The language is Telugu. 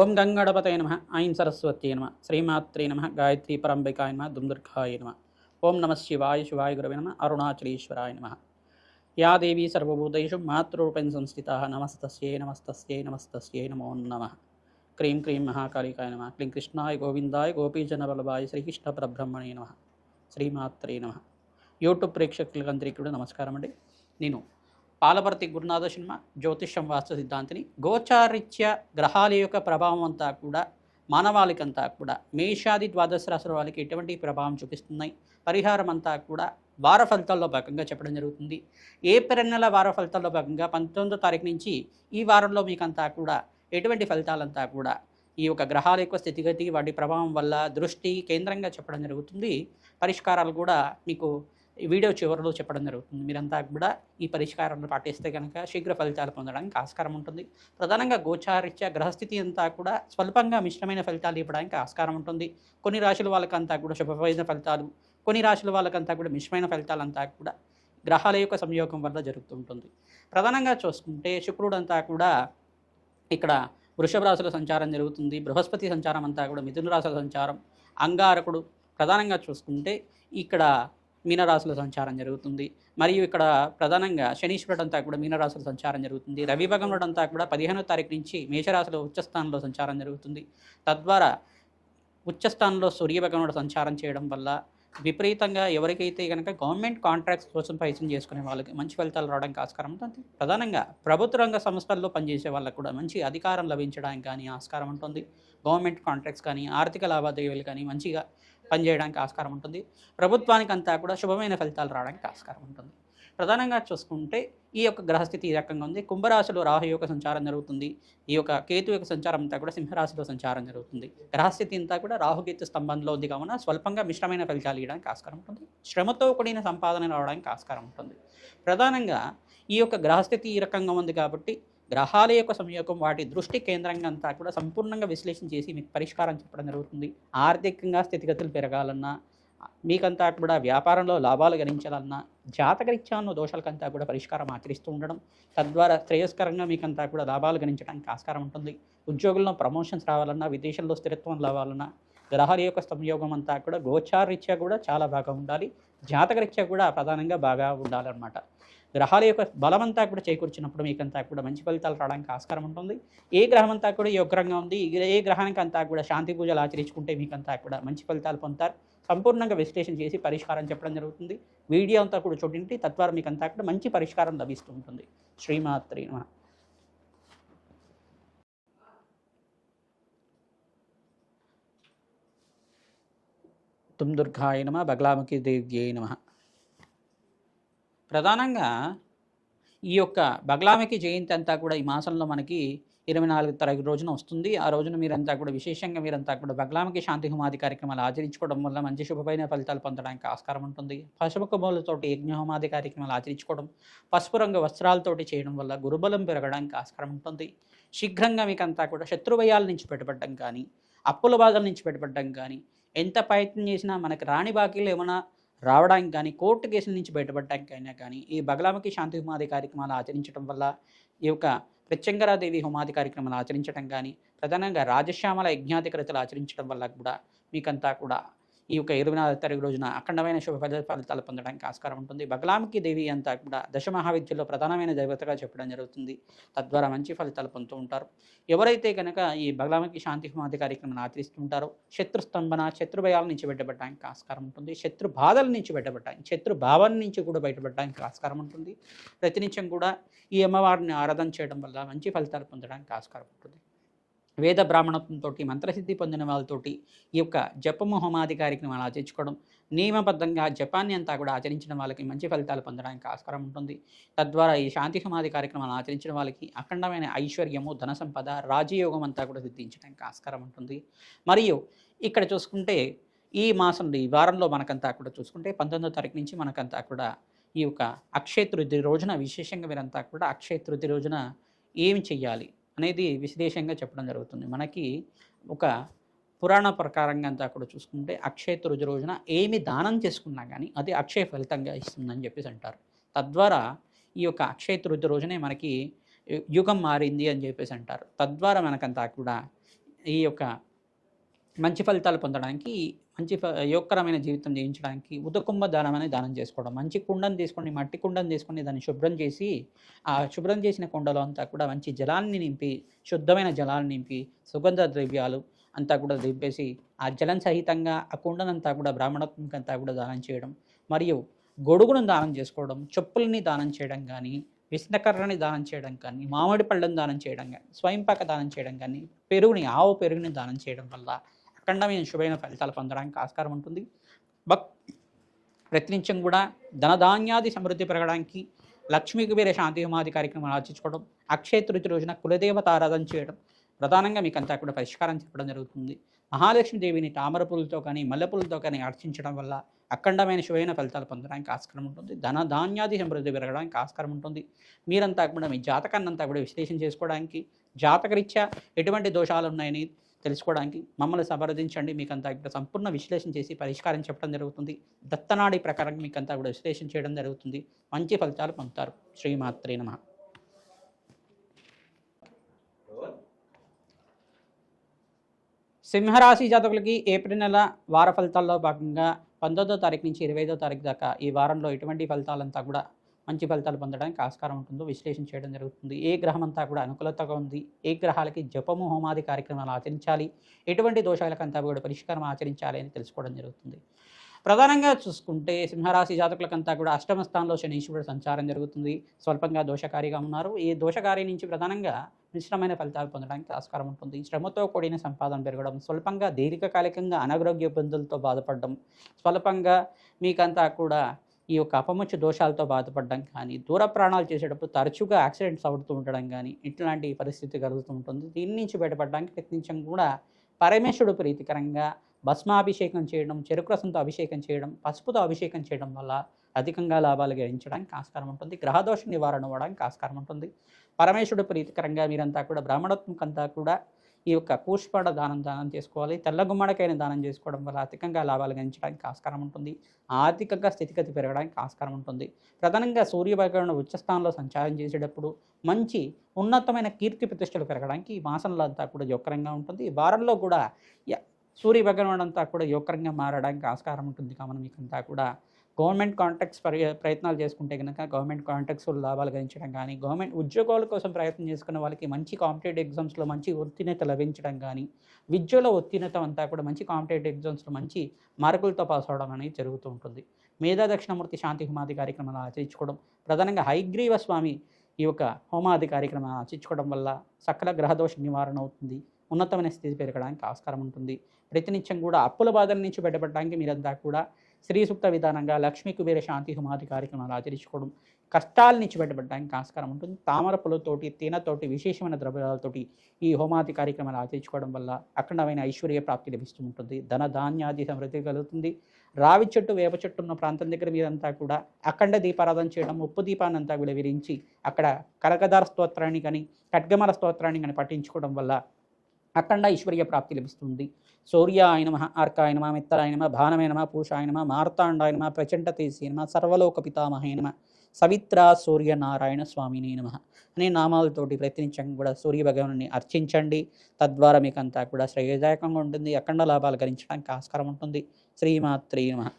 ఓం గంగణపతయ నమ ఐం సరస్వత్యై నమ శ్రీమాత్రే నమ గాయత్రీ పరంబికాయ నమ దుందుర్గాయ నమ ఓం నమ శివాయ శివాయ గురవే నమ అరుణాచలేశ్వరాయ నమ యా దేవీ సర్వభూతేషు మాతృరూపేణ సంస్థితా నమస్తస్యై నమస్తస్యై నమస్తస్యై నమో నమః క్రీం క్రీం మహాకాళికాయ నమ క్లీం కృష్ణాయ గోవిందాయ గోపీజనవల్లభాయ శ్రీకృష్ణ పరబ్రహ్మణే నమ శ్రీమాత్రే నమ. యూట్యూబ్ ప్రేక్షకులందరికీ కూడా నమస్కారం అండి. నేను పాలపర్తి గురునాథ శర్మ జ్యోతిష్యం వాస్తు సిద్ధాంతిని. గోచారిత్య గ్రహాల యొక్క ప్రభావం అంతా కూడా మానవాళికంతా కూడా మేషాది ద్వాదశ రాశుల వాళ్ళకి ఎటువంటి ప్రభావం చూపిస్తున్నాయి, పరిహారం అంతా కూడా వార ఫలితాల్లో భాగంగా చెప్పడం జరుగుతుంది. ఏప్రిల్ నెల వార ఫలితాల్లో భాగంగా 19వ తారీఖు నుంచి ఈ వారంలో మీకంతా కూడా ఎటువంటి ఫలితాలంతా కూడా ఈ యొక్క గ్రహాల యొక్క స్థితిగతి వాటి ప్రభావం వల్ల దృష్టి కేంద్రంగా చెప్పడం జరుగుతుంది. పరిష్కారాలు కూడా మీకు ఈ వీడియో చివరిలో చెప్పడం జరుగుతుంది. మీరంతా కూడా ఈ పరిష్కారాలను పాటిస్తే కనుక శీఘ్ర ఫలితాలు పొందడానికి ఆస్కారం ఉంటుంది. ప్రధానంగా గోచారిత్య గ్రహస్థితి అంతా కూడా స్వల్పంగా మిశ్రమైన ఫలితాలు ఇవ్వడానికి ఆస్కారం ఉంటుంది. కొన్ని రాశుల వాళ్ళకంతా కూడా శుభమైన ఫలితాలు, కొన్ని రాశుల వాళ్ళకంతా కూడా మిశ్రమైన ఫలితాలంతా కూడా గ్రహాల యొక్క సంయోగం వల్ల జరుగుతుంటుంది. ప్రధానంగా చూసుకుంటే శుక్రుడు అంతా కూడా ఇక్కడ వృషభ రాశుల సంచారం జరుగుతుంది. బృహస్పతి సంచారం అంతా కూడా మిథున రాశుల సంచారం. అంగారకుడు ప్రధానంగా చూసుకుంటే ఇక్కడ మీనరాశుల సంచారం జరుగుతుంది. మరియు ఇక్కడ ప్రధానంగా శనీశ్వరుడు అంతా కూడా మీనరాశుల సంచారం జరుగుతుంది. రవి భగవానుడు అంతా కూడా 15వ తారీఖు నుంచి మేషరాశిలో ఉచ్చస్థానంలో సంచారం జరుగుతుంది. తద్వారా ఉచ్చస్థానంలో సూర్య భగవానుడు సంచారం చేయడం వల్ల విపరీతంగా ఎవరికైతే కనుక గవర్నమెంట్ కాంట్రాక్ట్స్ కోసం ప్రయత్నం చేసుకునే వాళ్ళకి మంచి ఫలితాలు రావడానికి ఆస్కారం ఉంటుంది. ప్రధానంగా ప్రభుత్వ రంగ సంస్థల్లో పనిచేసే వాళ్ళకు కూడా మంచి అధికారం లభించడానికి కానీ ఆస్కారం ఉంటుంది. గవర్నమెంట్ కాంట్రాక్ట్స్ కానీ ఆర్థిక లావాదేవీలు కానీ మంచిగా పనిచేయడానికి ఆస్కారం ఉంటుంది. ప్రభుత్వానికి అంతా కూడా శుభమైన ఫలితాలు రావడానికి ఆస్కారం ఉంటుంది. ప్రధానంగా చూసుకుంటే ఈ యొక్క గ్రహస్థితి ఈ రకంగా ఉంది. కుంభరాశిలో రాహు యొక్క సంచారం జరుగుతుంది. ఈ యొక్క కేతు యొక్క సంచారం అంతా కూడా సింహరాశిలో సంచారం జరుగుతుంది. గ్రహస్థితి అంతా కూడా రాహుకేతు స్తంభంలో ఉంది కావున స్వల్పంగా మిశ్రమైన ఫలితాలు ఇవ్వడానికి ఆస్కారం ఉంటుంది. శ్రమతో కూడిన సంపాదన రావడానికి ఆస్కారం ఉంటుంది. ప్రధానంగా ఈ యొక్క గ్రహస్థితి ఈ రకంగా ఉంది కాబట్టి గ్రహాల యొక్క సంయోగం వాటి దృష్టి కేంద్రంగా అంతా కూడా సంపూర్ణంగా విశ్లేషణ చేసి మీకు పరిష్కారం చెప్పడం జరుగుతుంది. ఆర్థికంగా స్థితిగతులు పెరగాలన్నా, మీకంతా కూడా వ్యాపారంలో లాభాలు గణించాలన్నా, జాతకరీత్యా ఉన్న దోషాలకంతా కూడా పరిష్కారం ఆచరిస్తూ ఉండడం తద్వారా శ్రేయస్కరంగా మీకంతా కూడా లాభాలు గణించడానికి ఆస్కారం ఉంటుంది. ఉద్యోగుల్లో ప్రమోషన్స్ రావాలన్నా, విదేశంలో స్థిరత్వం రావాలన్నా గ్రహాల యొక్క సంయోగం అంతా కూడా గోచారరీత్యా కూడా చాలా బాగా ఉండాలి. జాతకరీత్యా కూడా ప్రధానంగా బాగా ఉండాలన్నమాట. గ్రహాల యొక్క బలమంతా కూడా చేకూర్చినప్పుడు మీకంతా కూడా మంచి ఫలితాలు రావడానికి ఆస్కారం ఉంటుంది. ఏ గ్రహం అంతా కూడా యోగ్రంగా ఉంది, ఏ గ్రహానికి అంతా కూడా శాంతి పూజలు ఆచరించుకుంటే మీకంతా కూడా మంచి ఫలితాలు పొందుతారు. సంపూర్ణంగా విశ్లేషణ చేసి పరిష్కారం చెప్పడం జరుగుతుంది. వీడియో అంతా కూడా చూడండి, తద్వారా మీకంతా కూడా మంచి పరిష్కారం లభిస్తూ ఉంటుంది. శ్రీమాత్రే నమః. దుర్గాయ నమః. బగలాముఖి దేవ్యై నమః. ప్రధానంగా ఈ యొక్క బగలాముఖి జయంతి అంతా కూడా ఈ మాసంలో మనకి 24వ తారీఖు రోజున వస్తుంది. ఆ రోజున మీరంతా కూడా విశేషంగా మీరంతా కూడా బగలాముఖి శాంతి హోమాది కార్యక్రమాలు ఆచరించుకోవడం వల్ల మంచి శుభమైన ఫలితాలు పొందడానికి ఆస్కారం ఉంటుంది. పసుపు కొమ్మలతోటి యజ్ఞ హోమాది కార్యక్రమాలు ఆచరించుకోవడం, పసుపు రంగు వస్త్రాలతోటి చేయడం వల్ల గురుబలం పెరగడానికి ఆస్కారం ఉంటుంది. శీఘ్రంగా మీకంతా కూడా శత్రుభయాల నుంచి బయటపడడం కానీ, అప్పుల బాధల నుంచి బయటపడడం కానీ, ఎంత ప్రయత్నం చేసినా మనకి రాని బాకీలు ఏమైనా రావడానికి కానీ, కోర్టు కేసుల నుంచి బయటపడడానికి అయినా కానీ ఈ బగలాముఖి శాంతి హోమాది కార్యక్రమాలు ఆచరించడం వల్ల, ఈ యొక్క ప్రత్యంగరాదేవి హోమాది కార్యక్రమాలు ఆచరించడం కానీ, ప్రధానంగా రాజశ్యామల యజ్ఞాధికృతలు ఆచరించడం వల్ల కూడా మీకంతా కూడా ఈ యొక్క 24వ తారీఖు రోజున అఖండమైన శుభ ఫలితాలు పొందడానికి ఆస్కారం ఉంటుంది. బగలాముఖి దేవి అంతా కూడా దశమహావిద్యలో ప్రధానమైన దేవతగా చెప్పడం జరుగుతుంది. తద్వారా మంచి ఫలితాలు పొందుతూ ఉంటారు. ఎవరైతే కనుక ఈ బగలాముఖి శాంతి హోమాది కార్యక్రమాన్ని ఆచరిస్తుంటారో శత్రుస్తంభన, శత్రుభయాల నుంచి బయటపడడానికి ఆస్కారం ఉంటుంది. శత్రు బాధల నుంచి బయటపడడానికి, శత్రు భావం నుంచి కూడా బయటపడడానికి ఆస్కారం ఉంటుంది. ప్రతినిత్యం కూడా ఈ అమ్మవారిని ఆరాధన చేయడం వల్ల మంచి ఫలితాలు పొందడానికి ఆస్కారం ఉంటుంది. వేద బ్రాహ్మణత్వంతో మంత్రసిద్ధి పొందిన వాళ్ళతోటి ఈ యొక్క జపము హోమాది కార్యక్రమాలు ఆచరించుకోవడం, నియమబద్ధంగా జపాన్ని అంతా కూడా ఆచరించిన వాళ్ళకి మంచి ఫలితాలు పొందడానికి ఆస్కారం ఉంటుంది. తద్వారా ఈ శాంతి హోమాది కార్యక్రమాలు ఆచరించిన వాళ్ళకి అఖండమైన ఐశ్వర్యము, ధన సంపద, రాజయోగం అంతా కూడా సిద్ధించడానికి ఆస్కారం ఉంటుంది. మరియు ఇక్కడ చూసుకుంటే ఈ మాసంలో ఈ వారంలో మనకంతా కూడా చూసుకుంటే 19వ తారీఖు నుంచి మనకంతా కూడా ఈ యొక్క అక్షయ తృతీయ రోజున విశేషంగా మీరంతా కూడా అక్షయ తృతీయ రోజున ఏమి చెయ్యాలి అనేది విశేషంగా చెప్పడం జరుగుతుంది. మనకి ఒక పురాణ ప్రకారంగా అంతా కూడా చూసుకుంటే అక్షయ తృతీయ రోజున ఏమి దానం చేసుకున్నా కానీ అది అక్షయ ఫలితంగా ఇస్తుందని చెప్పేసి అంటారు. తద్వారా ఈ యొక్క అక్షయ తృతీయ రోజునే మనకి యుగం మారింది అని చెప్పేసి అంటారు. తద్వారా మనకంతా కూడా ఈ యొక్క మంచి ఫలితాలు పొందడానికి, యోగకరమైన జీవితం జీవించడానికి ఉదకుంభ దానం అనేది దానం చేసుకోవడం. మంచి కుండను తీసుకొని, మట్టి కుండను తీసుకొని దాన్ని శుభ్రం చేసి, ఆ శుభ్రం చేసిన కుండలో అంతా కూడా మంచి జలాన్ని నింపి, శుద్ధమైన జలాన్ని నింపి, సుగంధ ద్రవ్యాలు అంతా కూడా దింపేసి, ఆ జలం సహితంగా ఆ కుండనంతా కూడా బ్రాహ్మణత్వంకంతా కూడా దానం చేయడం, మరియు గొడుగును దానం చేసుకోవడం, చెప్పుల్ని దానం చేయడం కానీ, విష్ణకర్రని దానం చేయడం కానీ, మామిడి పళ్ళను దానం చేయడం కానీ, స్వయంపాక దానం చేయడం కానీ, ఆవు పెరుగుని దానం చేయడం వల్ల అఖండమైన శుభమైన ఫలితాలు పొందడానికి ఆస్కారం ఉంటుంది. ప్రతినిత్యం కూడా ధనధాన్యాది సమృద్ధి పెరగడానికి లక్ష్మీ కుబేర శాంతి హోమాది కార్యక్రమాలు ఆచరించుకోవడం, అక్షయ తృతీయ రోజున కులదేవత ఆరాధన చేయడం ప్రధానంగా మీకు అంతా కూడా పరిష్కారం చెప్పడం జరుగుతుంది. మహాలక్ష్మీదేవిని తామర పూలతో కానీ, మల్లెపూలతో కానీ అర్చించడం వల్ల అఖండమైన శుభమైన ఫలితాలు పొందడానికి ఆస్కారం ఉంటుంది. ధాన్యాది సమృద్ధి పెరగడానికి ఆస్కారం ఉంటుంది. మీరంతా కూడా మీ జాతకాన్ని అంతా కూడా విశ్లేషణ చేసుకోవడానికి, జాతకరీత్యా ఎటువంటి దోషాలు ఉన్నాయని తెలుసుకోవడానికి మమ్మల్ని సంప్రదించండి. మీకంతా ఇక్కడ సంపూర్ణ విశ్లేషణ చేసి పరిష్కారం చెప్పడం జరుగుతుంది. దత్తనాడి ప్రకారం మీకంతా కూడా విశ్లేషణ చేయడం జరుగుతుంది. మంచి ఫలితాలు పొందుతారు. శ్రీమాత్రే నమః. సింహరాశి జాతకులకి ఏప్రిల్ నెల వార ఫలితాల్లో భాగంగా 19వ తారీఖు నుంచి 25వ తారీఖు దాకా ఈ వారంలో ఎటువంటి ఫలితాలంతా కూడా మంచి ఫలితాలు పొందడానికి ఆస్కారం ఉంటుందో విశ్లేషణ చేయడం జరుగుతుంది. ఏ గ్రహం అంతా కూడా అనుకూలతగా ఉంది, ఏ గ్రహాలకి జపము హోమాది కార్యక్రమాలు ఆచరించాలి, ఎటువంటి దోషాలకంతా కూడా పరిష్కారం ఆచరించాలి అని తెలుసుకోవడం జరుగుతుంది. ప్రధానంగా చూసుకుంటే సింహరాశి జాతకులకంతా కూడా అష్టమ స్థానంలో శనీశ్వరుడు సంచారం జరుగుతుంది. స్వల్పంగా దోషకారిగా ఉన్నారు. ఈ దోషకారి నుంచి ప్రధానంగా మిశ్రమైన ఫలితాలు పొందడానికి ఆస్కారం ఉంటుంది. శ్రమతో కూడిన సంపాదన పెరగడం, స్వల్పంగా దీర్ఘకాలికంగా అనారోగ్య ఇబ్బందులతో బాధపడడం, స్వల్పంగా మీకంతా కూడా ఈ యొక్క అపముచ్చు దోషాలతో బాధపడడం కానీ, దూర ప్రాణాలు చేసేటప్పుడు తరచుగా యాక్సిడెంట్స్ అవుతూ ఉండడం కానీ ఇట్లాంటి పరిస్థితి కలుగుతూ ఉంటుంది. దీని నుంచి బయటపడడానికి ప్రయత్నించడం కూడా పరమేశ్వరుడు ప్రీతికరంగా భస్మాభిషేకం చేయడం, చెరుకు రసంతో అభిషేకం చేయడం, పసుపుతో అభిషేకం చేయడం వల్ల అధికంగా లాభాలు గ్రహించడానికి ఆస్కారం ఉంటుంది. గ్రహదోష నివారణ అవ్వడానికి ఆస్కారం ఉంటుంది. పరమేశ్వరుడు ప్రీతికరంగా మీరంతా కూడా బ్రాహ్మణత్వంకంతా కూడా ఈ యొక్క కూష్పాడ దానం చేసుకోవాలి. తెల్ల గుమ్మడికైన దానం చేసుకోవడం వల్ల అధికంగా లాభాలు గణించడానికి ఆస్కారం ఉంటుంది. ఆర్థికంగా స్థితిగతి పెరగడానికి ఆస్కారం ఉంటుంది. ప్రధానంగా సూర్యభగవానుడు ఉచ్చస్థానంలో సంచారం చేసేటప్పుడు మంచి ఉన్నతమైన కీర్తి ప్రతిష్టలు పెరగడానికి ఈ మాసంలో అంతా కూడా యోగకరంగా ఉంటుంది. ఈ వారంలో కూడా సూర్యభగవానుడు అంతా కూడా యోగకరంగా మారడానికి ఆస్కారం ఉంటుంది. కావున మీకంతా కూడా గవర్నమెంట్ కాంట్రాక్ట్స్ ప్రయత్నాలు చేసుకుంటే కనుక గవర్నమెంట్ కాంట్రాక్ట్స్ లాభాలు గణించడం కానీ, గవర్నమెంట్ ఉద్యోగాల కోసం ప్రయత్నం చేసుకున్న వాళ్ళకి మంచి కాంపిటేటివ్ ఎగ్జామ్స్లో మంచి ఉత్తీర్ణత లభించడం కానీ, విద్యలో ఉత్తీర్ణత అంతా కూడా మంచి కాంపిటేటివ్ ఎగ్జామ్స్లో మంచి మార్కులతో పాస్ అవడం అనేది జరుగుతూ ఉంటుంది. మేధా దక్షిణమూర్తి శాంతి హోమాది కార్యక్రమాలు ఆచరించుకోవడం, ప్రధానంగా హయగ్రీవ స్వామి ఈ యొక్క హోమాది కార్యక్రమాలు ఆచరించుకోవడం వల్ల సకల గ్రహదోష నివారణ అవుతుంది. ఉన్నతమైన స్థితి పెరగడానికి ఆస్కారం ఉంటుంది. ప్రతినిత్యం కూడా అప్పుల బాధల నుంచి బయటపడడానికి మీరంతా కూడా శ్రీ సూక్త విధానంగా లక్ష్మీ కుబేర శాంతి హోమాది కార్యక్రమాలు ఆచరించుకోవడం, కష్టాల నుంచి బయటపడడానికి ఆస్కారం ఉంటుంది. తామర పూలతోటి, తేనెతోటి, విశేషమైన ద్రవ్యాలతోటి ఈ హోమాది కార్యక్రమాలు ఆచరించుకోవడం వల్ల అఖండమైన ఐశ్వర్య ప్రాప్తి లభిస్తూ ఉంటుంది. ధనధాన్యాది సమృద్ధి కలుగుతుంది. రావి చెట్టు, వేప చెట్టు ఉన్న ప్రాంతం దగ్గర మీరంతా కూడా అఖండ దీపారాధన చేయడం, ఉప్పు దీపాన్ని అంతా కూడా విరించి అక్కడ కనకదార స్తోత్రాన్ని కానీ, ఖడ్గమల స్తోత్రాన్ని కానీ పఠించుకోవడం వల్ల అఖండ ఐశ్వర్య ప్రాప్తి లభిస్తుంది. సూర్యాయ నమః, అర్కాయ నమః, మిత్రాయ నమః, భానవే నమః, పూషాయ నమః, మార్తాండాయ నమః, ప్రచండతేజసే నమః, సర్వలోక పితామహే నమః, సవిత్ర సూర్యనారాయణ స్వామినే నమః అనే నామాలతోటి ప్రయత్నించండి కూడా సూర్య భగవానుని అర్చించండి. తద్వారా మీకంతా కూడా శ్రేయదాయకంగా ఉంటుంది. అఖండ లాభాలు గణించడానికి ఆస్కారం ఉంటుంది. శ్రీమాత్రే నమః.